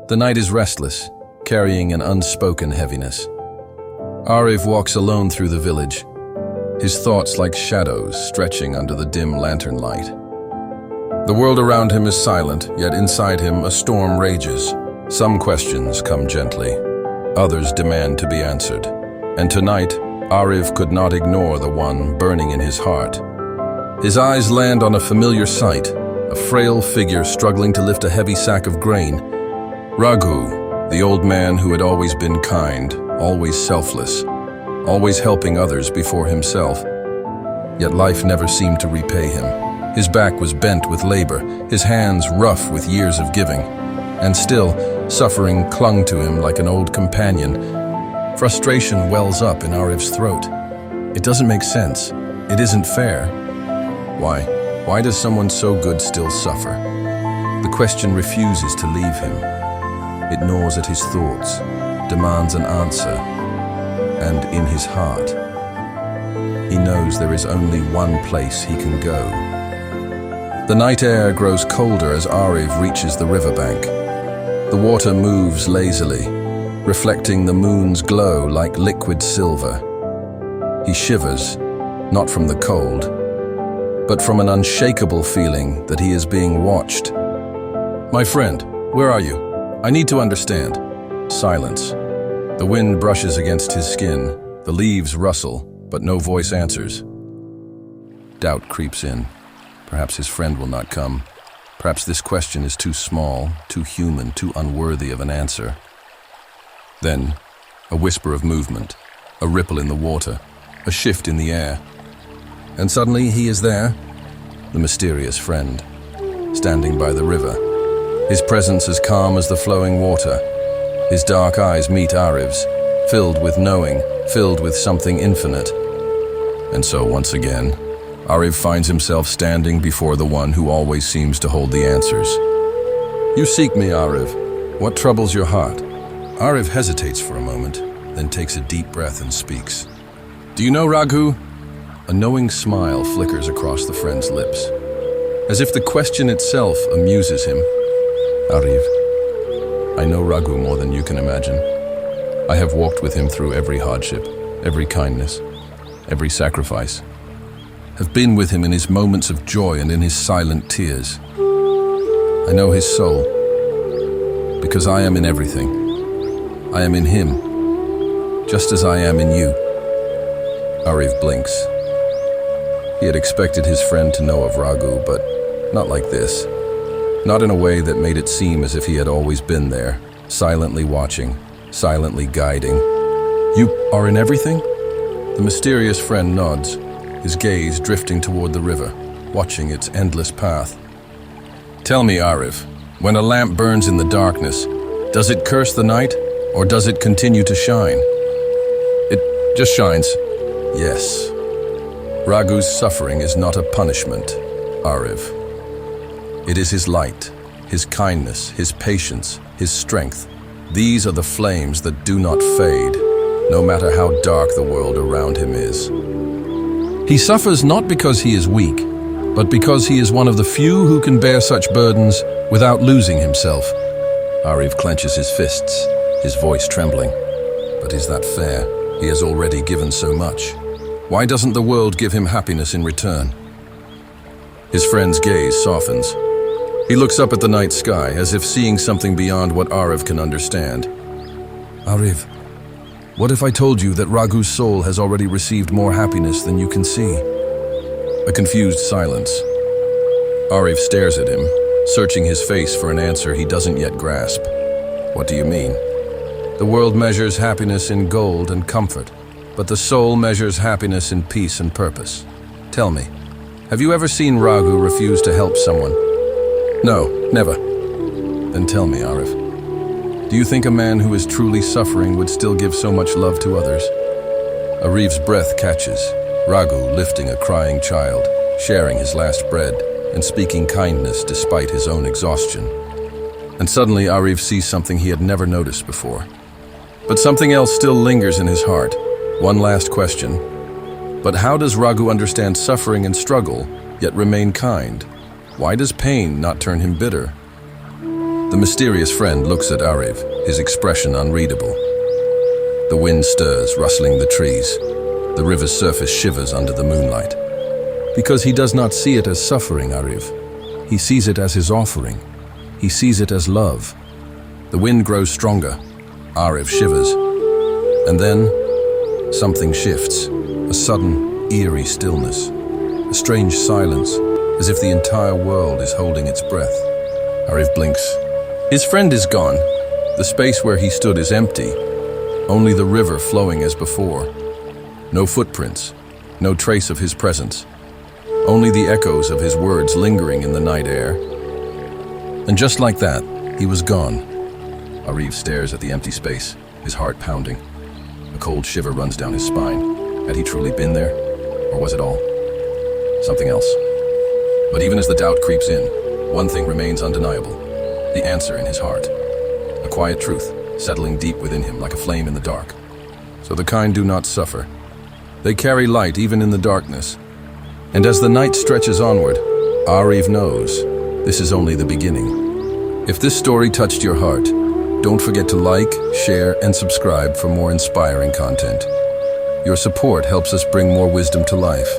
The night is restless, carrying an unspoken heaviness. Ariv walks alone through the village, his thoughts like shadows stretching under the dim lantern light. The world around him is silent, yet inside him a storm rages. Some questions come gently, others demand to be answered. And tonight, Ariv could not ignore the one burning in his heart. His eyes land on a familiar sight, a frail figure struggling to lift a heavy sack of grain. Raghu, the old man who had always been kind, always selfless, always helping others before himself. Yet life never seemed to repay him. His back was bent with labor, his hands rough with years of giving. And still, suffering clung to him like an old companion. Frustration wells up in Ariv's throat. It doesn't make sense. It isn't fair. Why? Why does someone so good still suffer? The question refuses to leave him. It gnaws at his thoughts, demands an answer, and in his heart, he knows there is only one place he can go. The night air grows colder as Ariv reaches the riverbank. The water moves lazily, reflecting the moon's glow like liquid silver. He shivers, not from the cold, but from an unshakable feeling that he is being watched. "My friend, where are you? I need to understand." Silence. The wind brushes against his skin, the leaves rustle, but no voice answers. Doubt creeps in. Perhaps his friend will not come. Perhaps this question is too small, too human, too unworthy of an answer. Then, a whisper of movement, a ripple in the water, a shift in the air. And suddenly he is there, the mysterious friend, standing by the river. His presence as calm as the flowing water. His dark eyes meet Ariv's, filled with knowing, filled with something infinite. And so once again, Ariv finds himself standing before the one who always seems to hold the answers. "You seek me, Ariv. What troubles your heart?" Ariv hesitates for a moment, then takes a deep breath and speaks. "Do you know Raghu?" A knowing smile flickers across the friend's lips, as if the question itself amuses him. "Ariv, I know Raghu more than you can imagine. I have walked with him through every hardship, every kindness, every sacrifice. Have been with him in his moments of joy and in his silent tears. I know his soul, because I am in everything. I am in him, just as I am in you." Ariv blinks. He had expected his friend to know of Raghu, but not like this. Not in a way that made it seem as if he had always been there, silently watching, silently guiding. "You are in everything?" The mysterious friend nods, his gaze drifting toward the river, watching its endless path. "Tell me, Ariv, when a lamp burns in the darkness, does it curse the night, or does it continue to shine?" "It just shines." "Yes. Raghu's suffering is not a punishment, Ariv. It is his light, his kindness, his patience, his strength. These are the flames that do not fade, no matter how dark the world around him is. He suffers not because he is weak, but because he is one of the few who can bear such burdens without losing himself." Ariv clenches his fists, his voice trembling. But is that fair? He has already given so much. Why doesn't the world give him happiness in return? His friend's gaze softens. He looks up at the night sky, as if seeing something beyond what Ariv can understand. "Ariv, what if I told you that Raghu's soul has already received more happiness than you can see?" A confused silence. Ariv stares at him, searching his face for an answer he doesn't yet grasp. "What do you mean?" "The world measures happiness in gold and comfort, but the soul measures happiness in peace and purpose. Tell me, have you ever seen Raghu refuse to help someone?" "No, never." "Then tell me, Ariv, do you think a man who is truly suffering would still give so much love to others?" Ariv's breath catches, Raghu lifting a crying child, sharing his last bread, and speaking kindness despite his own exhaustion. And suddenly Ariv sees something he had never noticed before. But something else still lingers in his heart. One last question. But how does Raghu understand suffering and struggle, yet remain kind? Why does pain not turn him bitter? The mysterious friend looks at Ariv, his expression unreadable. The wind stirs, rustling the trees. The river's surface shivers under the moonlight. Because he does not see it as suffering, Ariv. He sees it as his offering. He sees it as love. The wind grows stronger. Ariv shivers. And then, something shifts. A sudden, eerie stillness. A strange silence, as if the entire world is holding its breath. Ariv blinks. His friend is gone. The space where he stood is empty. Only the river flowing as before. No footprints. No trace of his presence. Only the echoes of his words lingering in the night air. And just like that, he was gone. Ariv stares at the empty space, his heart pounding. A cold shiver runs down his spine. Had he truly been there? Or was it all something else? But even as the doubt creeps in, one thing remains undeniable. The answer in his heart. A quiet truth, settling deep within him like a flame in the dark. So the kind do not suffer. They carry light even in the darkness. And as the night stretches onward, Ariv knows this is only the beginning. If this story touched your heart, don't forget to like, share, and subscribe for more inspiring content. Your support helps us bring more wisdom to life.